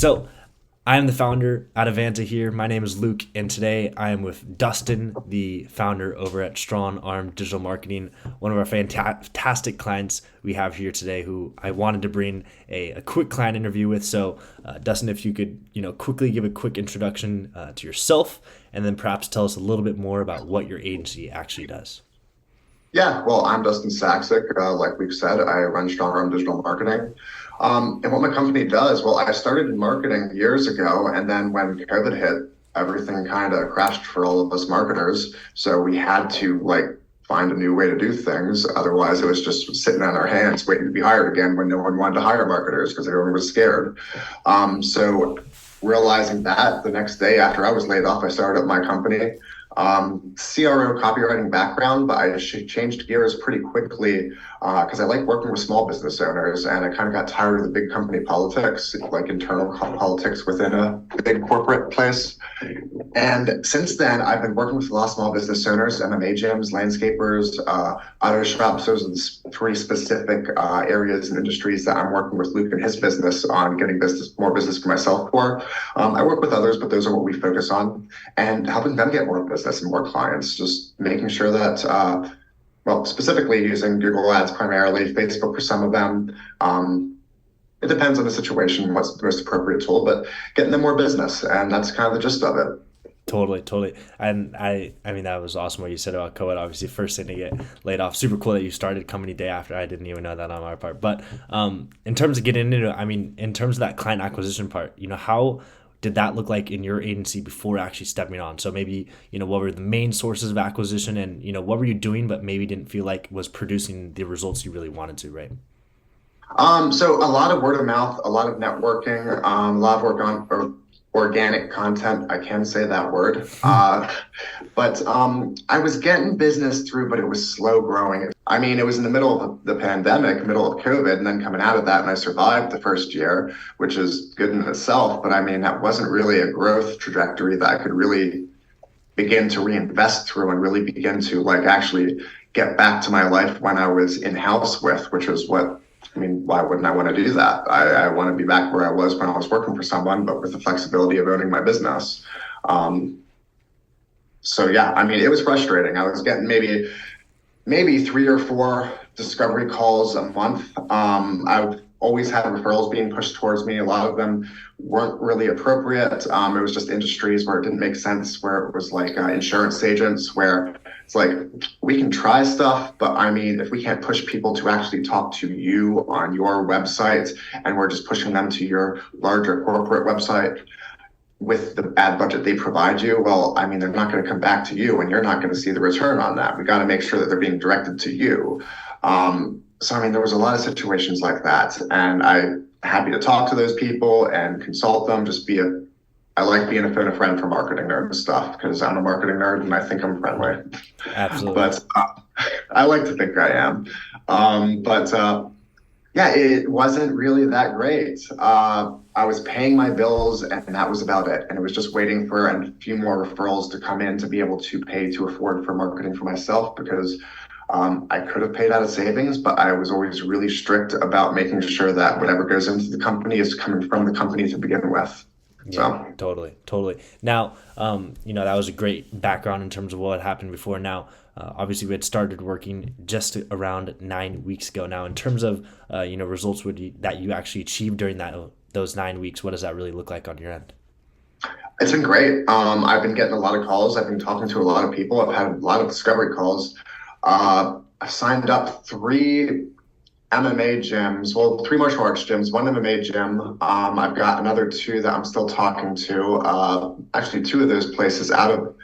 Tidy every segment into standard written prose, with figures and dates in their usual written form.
So, I am the founder at Avanta here. My name is Luke, and today I am with Dustin, the founder over at Strongarm Digital Marketing, one of our fantastic clients we have here today who I wanted to bring a quick client interview with. So, Dustin, if you could, quickly give a quick introduction to yourself and then perhaps tell us a little bit more about what your agency actually does. Yeah, well, I'm Dustin Saxic. Like we've said, I run Strongarm Digital Marketing. And what my company does, well, I started in marketing years ago, and then when COVID hit, everything kind of crashed for all of us marketers. So we had to find a new way to do things. Otherwise, it was just sitting on our hands waiting to be hired again when no one wanted to hire marketers because everyone was scared. So realizing that the next day after I was laid off, I started up my company. CRO copywriting background, but I changed gears pretty quickly because I like working with small business owners, and I kind of got tired of the big company politics, like internal politics within a big corporate place. And since then, I've been working with a lot of small business owners, MMA gyms, landscapers, auto shops. Those are the three specific areas and industries that I'm working with Luke and his business on getting more business for myself for. I work with others, but those are what we focus on, and helping them get more business and more clients, just making sure that, specifically using Google Ads primarily, Facebook for some of them. It depends on the situation, what's the most appropriate tool, but getting them more business. And that's kind of the gist of it. Totally. And I mean, that was awesome what you said about COVID. Obviously, first thing to get laid off. Super cool that you started company day after. I didn't even know that on our part. But in terms of getting into it, I mean, in terms of that client acquisition part, how did that look like in your agency before actually stepping on? So maybe, what were the main sources of acquisition and, what were you doing, but maybe didn't feel like was producing the results you really wanted to, right? So a lot of word of mouth, a lot of networking, a lot of organic content. I can say that word. But I was getting business through, but it was slow growing. I mean, it was in the middle of the pandemic, middle of COVID, and then coming out of that, and I survived the first year, which is good in itself. But I mean, that wasn't really a growth trajectory that I could really begin to reinvest through and really begin to actually get back to my life when I was in house with, which was why wouldn't I want to do that? I want to be back where I was when I was working for someone, but with the flexibility of owning my business. So yeah, I mean, it was frustrating. I was getting maybe 3 or 4 discovery calls a month. I've always had referrals being pushed towards me. A lot of them weren't really appropriate. It was just industries where it didn't make sense, where it was insurance agents, where it's we can try stuff, but I mean, if we can't push people to actually talk to you on your website and we're just pushing them to your larger corporate website with the ad budget they provide you, well, I mean, they're not going to come back to you and you're not going to see the return on that. We got to make sure that they're being directed to you. So, I mean, there was a lot of situations like that, and I'm happy to talk to those people and consult them. I like being a phone a friend for marketing nerd stuff because I'm a marketing nerd and I think I'm friendly. Absolutely. But I like to think I am. Yeah, it wasn't really that great. I was paying my bills and that was about it. And it was just waiting for a few more referrals to come in to be able to pay to afford for marketing for myself because I could have paid out of savings, but I was always really strict about making sure that whatever goes into the company is coming from the company to begin with. Yeah, So, totally. Now, that was a great background in terms of what had happened before. Now, obviously, we had started working just around 9 weeks ago. Now, in terms of results that you actually achieved during those 9 weeks, what does that really look like on your end? it's been great. I've been getting a lot of calls. I've been talking to a lot of people. I've had a lot of discovery calls. I've signed up 3 MMA gyms, well, 3 martial arts gyms, 1 MMA gym. I've got another 2 that I'm still talking to. Actually, 2 of those places out of,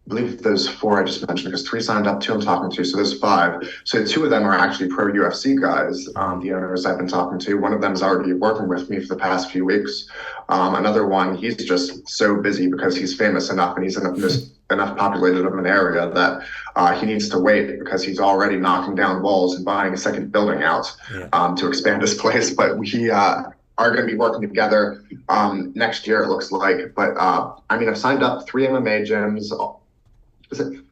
I believe those 4 I just mentioned, because 3 signed up, 2 I'm talking to, so there's 5. So 2 of them are actually pro UFC guys, the owners I've been talking to. One of them is already working with me for the past few weeks. Another one, he's just so busy because he's famous enough and he's in enough populated of an area that he needs to wait because he's already knocking down walls and buying a second building out to expand his place. But we are going to be working together next year, it looks like. But I mean, I've signed up 3 MMA gyms. Is it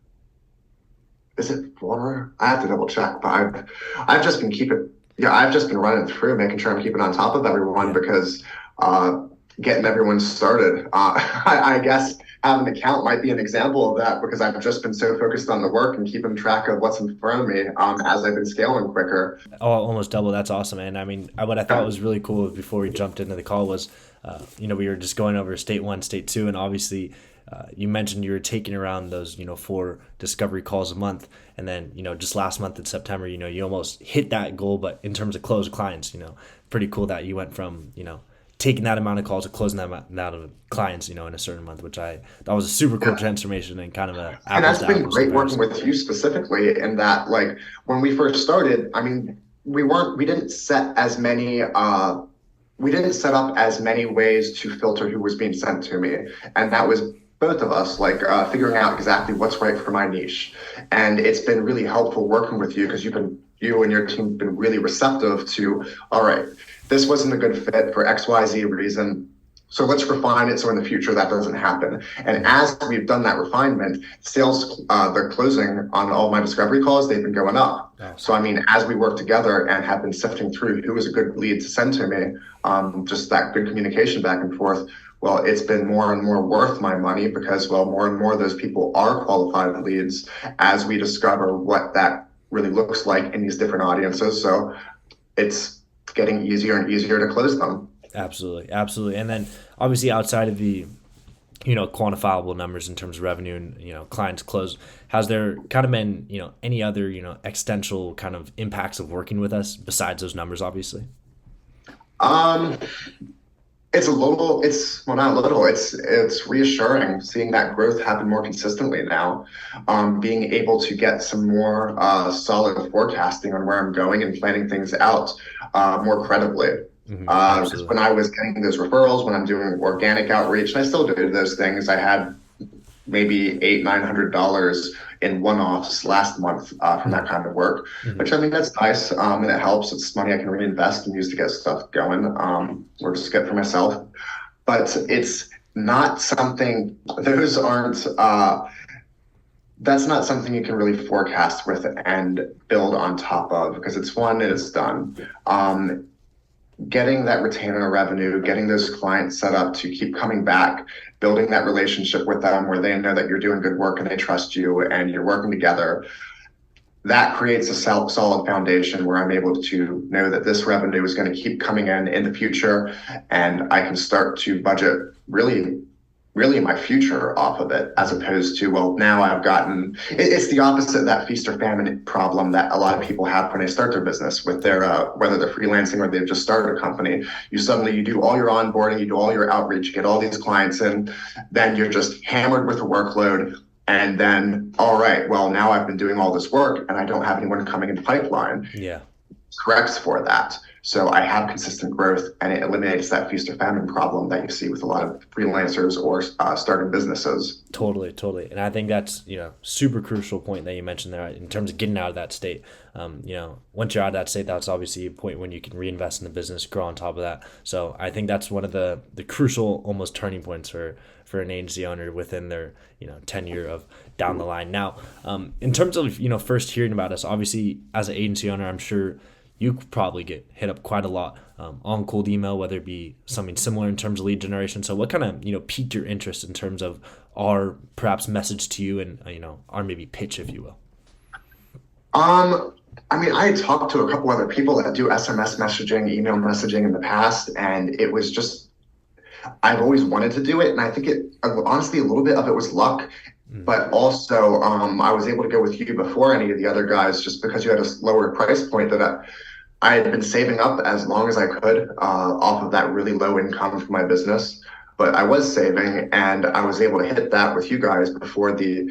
is it 4? I have to double check, but I've just been I've just been running through, making sure I'm keeping on top of everyone because getting everyone started. I guess having an account might be an example of that because I've just been so focused on the work and keeping track of what's in front of me as I've been scaling quicker. Oh, almost double. That's awesome, man. I mean, what I thought was really cool before we jumped into the call was, we were just going over state one, state two, and obviously, you mentioned you were taking around those, four discovery calls a month, and then, just last month in September, you almost hit that goal, but in terms of closed clients, pretty cool that you went from, taking that amount of calls to closing that amount of clients, in a certain month, which that was a super cool Yeah. transformation and kind of a And apples that's to been apples great working comparison. with you specifically in that, like, when we first started, I mean, we didn't set as many, we didn't set up as many ways to filter who was being sent to me. And that was both of us, like, figuring out exactly what's right for my niche. And it's been really helpful working with you because you and your team have been really receptive to, all right, this wasn't a good fit for XYZ reason. So let's refine it so in the future that doesn't happen. And Mhm. as we've done that refinement, sales, the closing on all my discovery calls, they've been going up. So, Awesome. I mean, as we work together and have been sifting through who was a good lead to send to me, just that good communication back and forth, well, it's been more and more worth my money because, well, more and more of those people are qualified leads as we discover what that really looks like in these different audiences. So it's getting easier and easier to close them. Absolutely, absolutely. And then obviously outside of the quantifiable numbers in terms of revenue and clients closed, has there kind of been any other existential kind of impacts of working with us besides those numbers, obviously? Um, it's well, not a little, it's reassuring seeing that growth happen more consistently now. Being able to get some more solid forecasting on where I'm going and planning things out more credibly. Because Absolutely. when I was getting those referrals, when I'm doing organic outreach, and I still do those things, I had maybe $900 in one-offs last month from that kind of work, Hmm. which I mean that's nice, and it helps. It's money I can reinvest and use to get stuff going, or just get for myself. But it's not something; those aren't. That's not something you can really forecast with and build on top of because it's one and it's done. Getting that retainer revenue, getting those clients set up to keep coming back, building that relationship with them where they know that you're doing good work and they trust you and you're working together, that creates a solid foundation where I'm able to know that this revenue is going to keep coming in the future and I can start to budget really my future off of it as Hmm. opposed to, well, now I've gotten it's the opposite of that feast or famine problem that a lot of Totally. people have when they start their business with their Totally. whether they're freelancing or they've just started a company. You do all your onboarding, you do all your outreach, you get all these clients in, then you're just hammered with a workload. And then, all right, well, now I've been doing all this work and I don't have anyone coming in the pipeline Yeah. corrects for that. So I have consistent growth and it eliminates that feast or famine problem that you see with a lot of freelancers or starting businesses. Totally, totally, and I think that's super crucial point that you mentioned there in terms of getting out of that state. Once you're out of that state, that's obviously a point when you can reinvest in the business, grow on top of that. So I think that's one of the crucial, almost turning points for an agency owner within their tenure of down the line. Now, in terms of first hearing about us, obviously as an agency owner, I'm sure you probably get hit up quite a lot on cold email, whether it be something similar in terms of lead generation. So what kind of piqued your interest in terms of our perhaps message to you and our maybe pitch, if you will? Um, I mean, I had talked to a couple other people that do SMS messaging, email messaging in the past, and it was just I've always wanted to do it, and I think it honestly a little bit of it was luck, Mm. but also I was able to go with you before any of the other guys just because you had a lower price point that I had been saving up as long as I could off of that really low income for my business. But I was saving, and I was able to hit that with you guys before the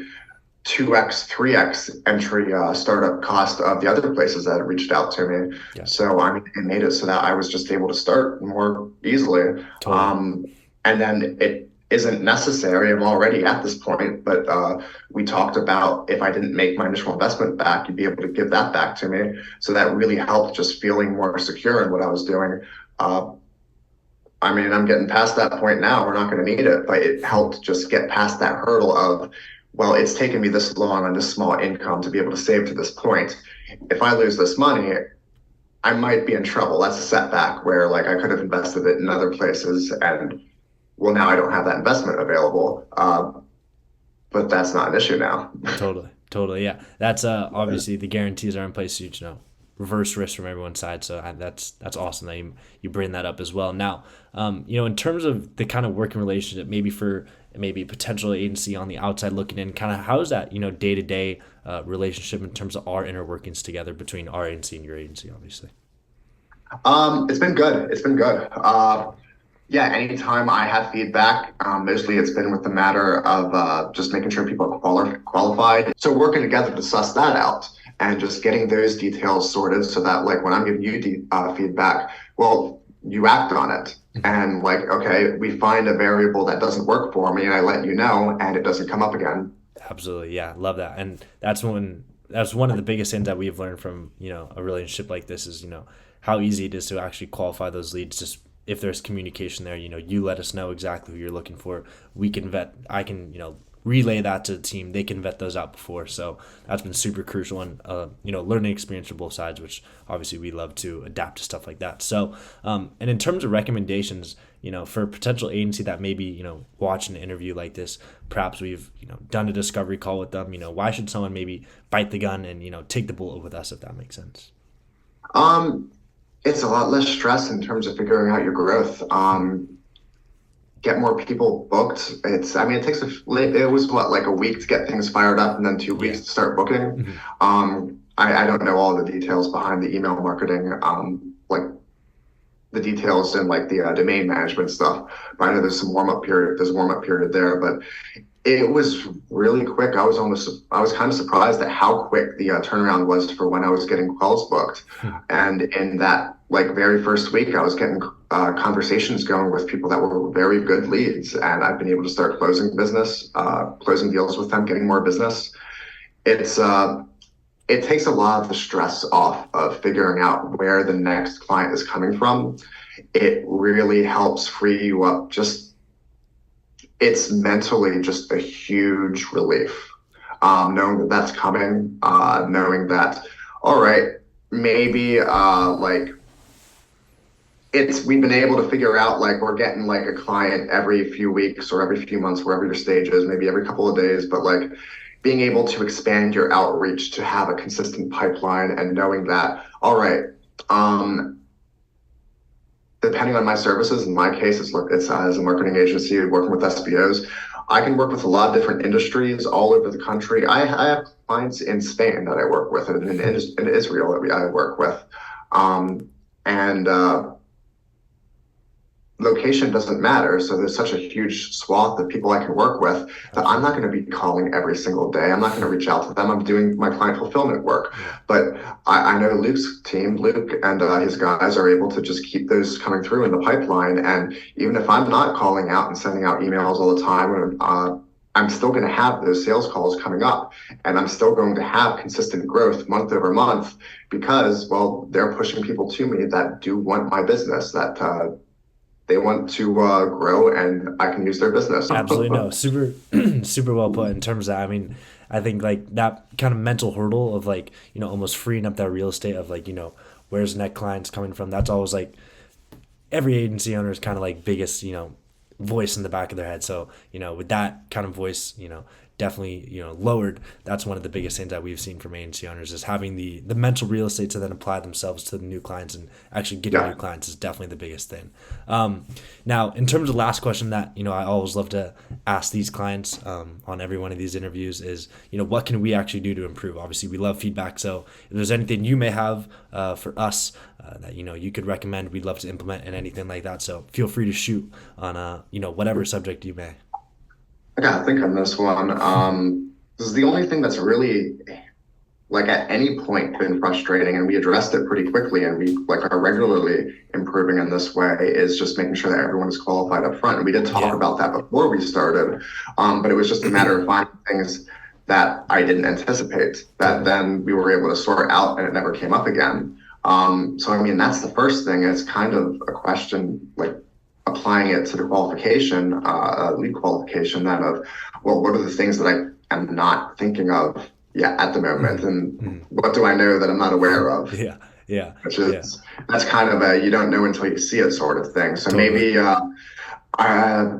2x, 3x entry startup cost of the other places that had reached out to me. Gotcha. So I mean, it made it so that I was just able to start more easily. Totally. And then it isn't necessary. I'm already at this point, but we talked about if I didn't make my initial investment back, you'd be able to give that back to me. So that really helped just feeling more secure in what I was doing. Uh, I mean, I'm getting past that point now. We're not going to need it, but it helped just get past that hurdle of, well, it's taken me this long on this small income to be able to save to this point. If I lose this money, I might be in trouble. That's a setback where like I could have invested it in other places and well, now I don't have that investment available. But that's not an issue now. Totally, totally, yeah. That's obviously the guarantees are in place, so reverse risk from everyone's side. So that's awesome that you bring that up as well. Now, in terms of the kind of working relationship, maybe for maybe a potential agency on the outside looking in, kind of how's that day to day relationship in terms of our inner workings together between our agency and your agency, obviously. It's been good. It's been good. Yeah, anytime I have feedback, mostly it's been with the matter of just making sure people are qualified. So working together to suss that out and just getting those details sorted so that like when I'm giving you feedback, well, you act on it. And like, okay, we find a variable that doesn't work for me and I let you know and it doesn't come up again. Absolutely, yeah, love that, and that's one of the biggest things that we've learned from a relationship like this is how easy it is to actually qualify those leads. Just if there's communication there, you let us know exactly who you're looking for. We can vet. I can relay that to the team. They can vet those out before. So that's been super crucial and learning experience for both sides, which obviously we love to adapt to stuff like that. So and in terms of recommendations, for a potential agency that maybe watch an interview like this, perhaps we've done a discovery call with them. Why should someone maybe bite the gun and take the bullet with us, if that makes sense? Um, it's a lot less stress in terms of figuring out your growth. Get more people booked. I mean, it was what, like a week to get things fired up and then 2 weeks Yeah. to start booking. Mhm. I don't know all the details behind the email marketing, like the details and like the domain management stuff. But I know there's a warm up period there, but it was really quick. I was kind of surprised at how quick the turnaround was for when I was getting calls booked. And in that like very first week, I was getting conversations going with people that were very good leads, and I've been able to start closing deals with them, getting more business. It's it takes a lot of the stress off of figuring out where the next client is coming from. It really helps free you up. It's mentally just a huge relief. Knowing that that's coming, knowing that, all right, maybe like we've been able to figure out like we're getting like a client every few weeks or every few months, wherever your stage is, maybe every couple of days, but like being able to expand your outreach to have a consistent pipeline and knowing that, all right, um, depending on my services, in my case, it's as a marketing agency working with SBOs. I can work with a lot of different industries all over the country. I have clients in Spain that I work with and in Israel that I work with. And Location doesn't matter. So there's such a huge swath of people I can work with that I'm not going to be calling every single day. I'm not going to reach out to them. I'm doing my client fulfillment work. Yeah. But I know Luke's team, Luke and his guys are able to just keep those coming through in the pipeline. And even if I'm not calling out and sending out emails all the time, I'm still going to have those sales calls coming up and I'm still going to have consistent growth month over month because, well, they're pushing people to me that do want my business, that they want to grow and I can use their business. Absolutely, no, super super well put in terms of that. I mean, I think like that kind of mental hurdle of like almost freeing up that real estate of like where's net clients coming from. That's always like every agency owner's kind of like biggest voice in the back of their head. So with that kind of voice definitely lowered, that's one of the biggest things that we've seen from agency owners is having the mental real estate to then apply themselves to the new clients, and actually getting Yeah. new clients is definitely the biggest thing. Now in terms of last question that I always love to ask these clients on every one of these interviews is what can we actually do to improve. Obviously we love feedback, so if there's anything you may have for us that you could recommend, we'd love to implement and anything like that, so feel free to shoot on whatever subject you may. I gotta think on this one. This is the only thing that's really like at any point been frustrating, and we addressed it pretty quickly, and we like are regularly improving in this way. Is just making sure that everyone is qualified up front, and we did talk Yeah. about that before we started, but it was just a matter of finding things that I didn't anticipate that Totally. then we were able to sort out, and it never came up again. So I mean, that's the first thing. It's kind of a question like applying it to the lead qualification, then of, well, what are the things that I am not thinking of yet at the moment, Mhm. and Mhm. what do I know that I'm not aware of? Yeah, yeah, Which yeah, is that's kind of a you don't know until you see it sort of thing. So totally. maybe Uh,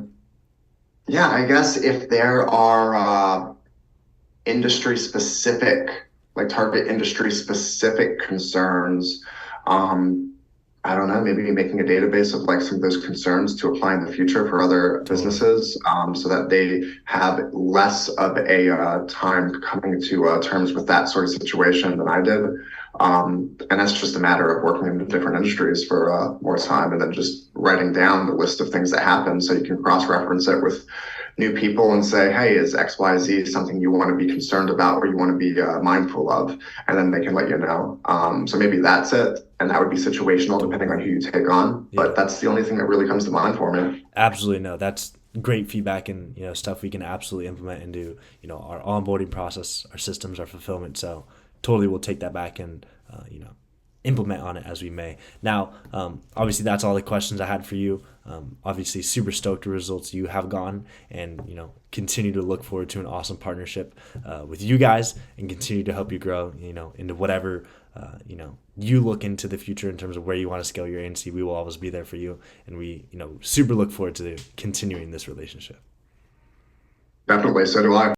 yeah, I guess if there are industry specific, like target industry specific concerns. Um, I don't know, maybe making a database of like some of those concerns to apply in the future for other Totally. businesses, so that they have less of a time coming to terms with that sort of situation than I did. And that's just a matter of working in different industries for more time and then just writing down the list of things that happen so you can cross reference it with new people and say, hey, is XYZ something you want to be concerned about or you want to be mindful of? And then they can let you know. So maybe that's it. And that would be situational depending Totally. on who you take on. Yeah. But that's the only thing that really comes to mind for me. Absolutely no. That's great feedback and stuff we can absolutely implement into our onboarding process, our systems, our fulfillment. So totally, we'll take that back and implement on it as we may. Now, obviously, that's all the questions I had for you. Obviously, super stoked the results you have gone, and continue to look forward to an awesome partnership with you guys, and continue to help you grow. Into whatever you look into the future in terms of where you want to scale your agency. We will always be there for you, and we super look forward to continuing this relationship. Definitely. So do I.